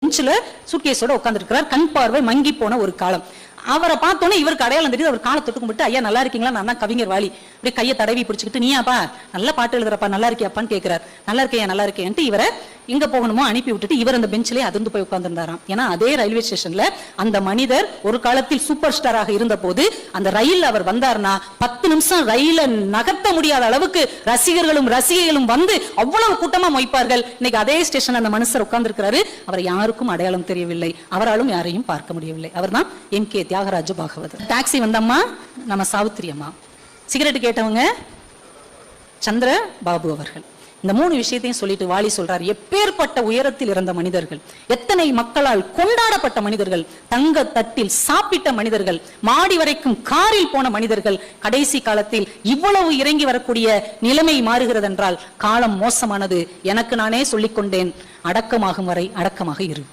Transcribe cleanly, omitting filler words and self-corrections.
பெஞ்சில் சூட்கேஸோட உட்காந்துருக்கிறார். கண் பார்வை மங்கி போன ஒரு காலம். அவரை பார்த்தோன்னே இவருக்கு அடையாளம் தெரியுது. அவர் காலை தொட்டு கும்பிட்டு, ஐயா நல்லா இருக்கீங்களா, நான் தான் கவிஞர் வாலி. அப்படியே கையை தடவி பிடிச்சிக்கிட்டு, நீயாப்பா நல்ல பாட்டு எழுதுறப்பா, நல்லா இருக்கியாப்பான்னு கேட்கிறார். நல்லா இருக்கேன் நல்லா இருக்கேன்ட்டு இவரை எங்க போகணுமோ அனுப்பி விட்டுட்டு இவர் அந்த பெஞ்சிலே அதிர்ந்து போய் உட்கார்ந்துருந்தாராம். ஏன்னா அதே ரயில்வே ஸ்டேஷன்ல அந்த மனிதர் ஒரு காலத்தில் சூப்பர் ஸ்டாராக இருந்த போது அந்த ரயில் அவர் வந்தார்னா 10 நிமிஷம் ரயில நகர்த்த முடியாத அளவுக்கு ரசிகர்களும் ரசிகைகளும் வந்து அவ்வளவு கூட்டமா மொய்ப்பார்கள். இன்னைக்கு அதே ஸ்டேஷன் அந்த மனுஷர் உட்கார்ந்து இருக்கிறாரு. அவர் யாருக்கும் அடையாளம் தெரியவில்லை, அவராலும் யாரையும் பார்க்க முடியவில்லை. அவர் தான் எம்.கே. தியாகராஜ பாகவதர். டாக்ஸி வந்தம்மா நம்ம சாவித்திரி அம்மா, சிகரெட் கேட்டவங்க சந்திர பாபு அவர்கள். இந்த 3 விஷயத்தையும் சொல்லிட்டு வாலி சொல்றார், எப்பேற்பட்ட உயரத்தில் இருந்த மனிதர்கள், எத்தனை மக்களால் கொண்டாடப்பட்ட மனிதர்கள், தங்க தட்டில் சாப்பிட்ட மனிதர்கள், மாடி வரைக்கும் காரில் போன மனிதர்கள், கடைசி காலத்தில் இவ்வளவு இறங்கி வரக்கூடிய நிலைமை மாறுகிறது என்றால் காலம் மோசமானது. எனக்கு நானே சொல்லிக் கொண்டேன், அடக்கமாகும் வரை அடக்கமாக இரு.